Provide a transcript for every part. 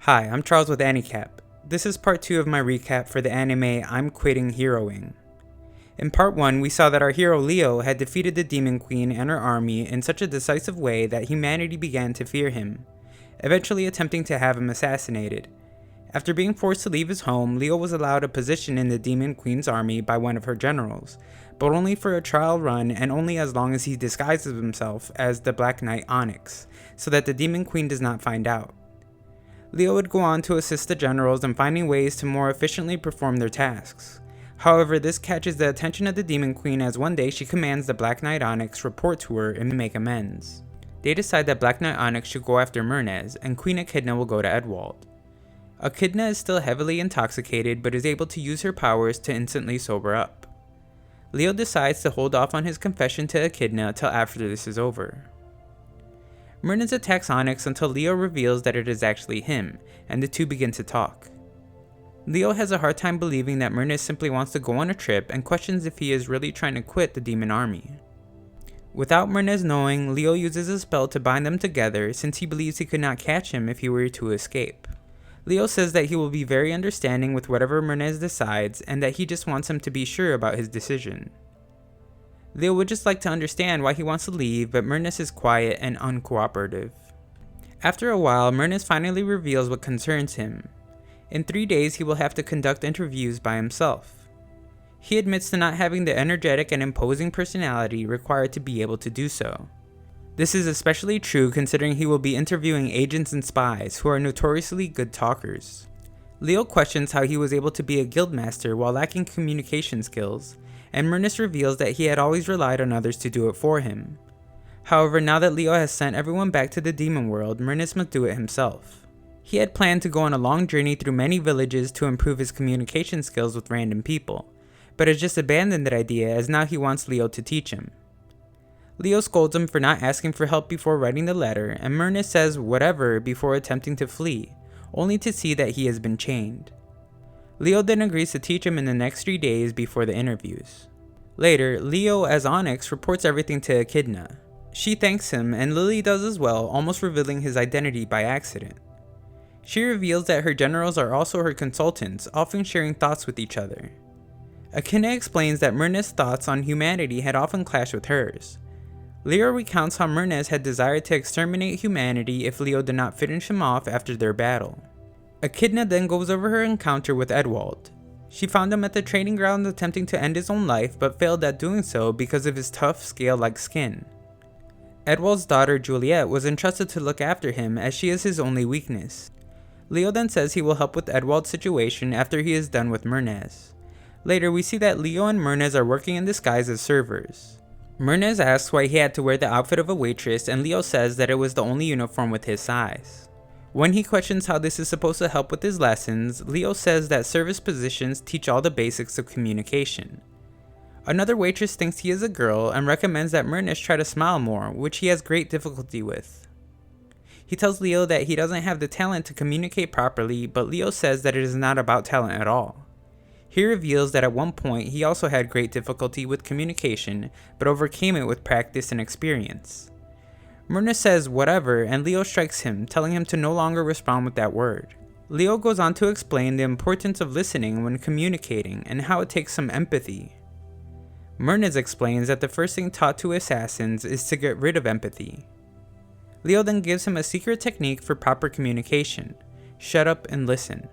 Hi, I'm Charles with AniCap. This is part 2 of my recap for the anime I'm Quitting Heroing. In part 1, we saw that our hero Leo had defeated the Demon Queen and her army in such a decisive way that humanity began to fear him, eventually attempting to have him assassinated. After being forced to leave his home, Leo was allowed a position in the Demon Queen's army by one of her generals, but only for a trial run and only as long as he disguises himself as the Black Knight Onyx, so that the Demon Queen does not find out. Leo would go on to assist the generals in finding ways to more efficiently perform their tasks. However, this catches the attention of the Demon Queen as one day she commands the Black Knight Onyx report to her and make amends. They decide that Black Knight Onyx should go after Merness and Queen Echidna will go to Edwald. Echidna is still heavily intoxicated but is able to use her powers to instantly sober up. Leo decides to hold off on his confession to Echidna till after this is over. Merness attacks Onyx until Leo reveals that it is actually him, and the two begin to talk. Leo has a hard time believing that Merness simply wants to go on a trip and questions if he is really trying to quit the demon army. Without Merness knowing, Leo uses a spell to bind them together since he believes he could not catch him if he were to escape. Leo says that he will be very understanding with whatever Merness decides and that he just wants him to be sure about his decision. Leo would just like to understand why he wants to leave, but Merness is quiet and uncooperative. After a while, Merness finally reveals what concerns him. In 3 days, he will have to conduct interviews by himself. He admits to not having the energetic and imposing personality required to be able to do so. This is especially true considering he will be interviewing agents and spies who are notoriously good talkers. Leo questions how he was able to be a guildmaster while lacking communication skills, and Merness reveals that he had always relied on others to do it for him. However, now that Leo has sent everyone back to the demon world, Merness must do it himself. He had planned to go on a long journey through many villages to improve his communication skills with random people, but has just abandoned that idea as now he wants Leo to teach him. Leo scolds him for not asking for help before writing the letter, and Merness says whatever before attempting to flee, only to see that he has been chained. Leo then agrees to teach him in the next 3 days before the interviews. Later, Leo as Onyx reports everything to Echidna. She thanks him and Lily does as well, almost revealing his identity by accident. She reveals that her generals are also her consultants, often sharing thoughts with each other. Echidna explains that Merness' thoughts on humanity had often clashed with hers. Leo recounts how Merness had desired to exterminate humanity if Leo did not finish him off after their battle. Echidna then goes over her encounter with Edwald. She found him at the training ground attempting to end his own life but failed at doing so because of his tough, scale-like skin. Edwald's daughter Juliet was entrusted to look after him as she is his only weakness. Leo then says he will help with Edwald's situation after he is done with Merness. Later we see that Leo and Merness are working in disguise as servers. Merness asks why he had to wear the outfit of a waitress and Leo says that it was the only uniform with his size. When he questions how this is supposed to help with his lessons, Leo says that service positions teach all the basics of communication. Another waitress thinks he is a girl and recommends that Merness try to smile more, which he has great difficulty with. He tells Leo that he doesn't have the talent to communicate properly, but Leo says that it is not about talent at all. He reveals that at one point he also had great difficulty with communication, but overcame it with practice and experience. Merness says whatever and Leo strikes him, telling him to no longer respond with that word. Leo goes on to explain the importance of listening when communicating and how it takes some empathy. Merness explains that the first thing taught to assassins is to get rid of empathy. Leo then gives him a secret technique for proper communication: shut up and listen.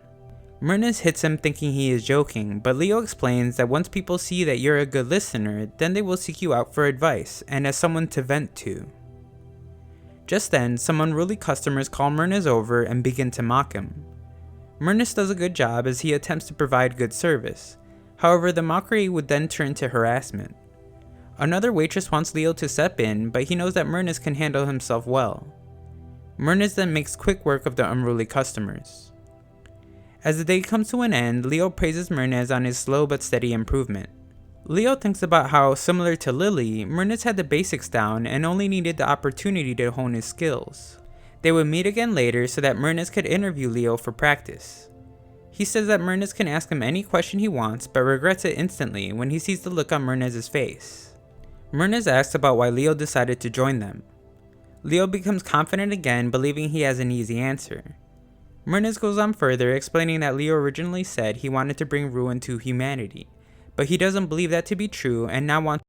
Merness hits him thinking he is joking, but Leo explains that once people see that you're a good listener, then they will seek you out for advice and as someone to vent to. Just then, some unruly customers call Merness over and begin to mock him. Merness does a good job as he attempts to provide good service. However, the mockery would then turn to harassment. Another waitress wants Leo to step in, but he knows that Merness can handle himself well. Merness then makes quick work of the unruly customers. As the day comes to an end, Leo praises Merness on his slow but steady improvement. Leo thinks about how, similar to Lily, Merness had the basics down and only needed the opportunity to hone his skills. They would meet again later so that Merness could interview Leo for practice. He says that Merness can ask him any question he wants but regrets it instantly when he sees the look on Merness' face. Merness asks about why Leo decided to join them. Leo becomes confident again, believing he has an easy answer. Merness goes on further, explaining that Leo originally said he wanted to bring ruin to humanity, but he doesn't believe that to be true and now wants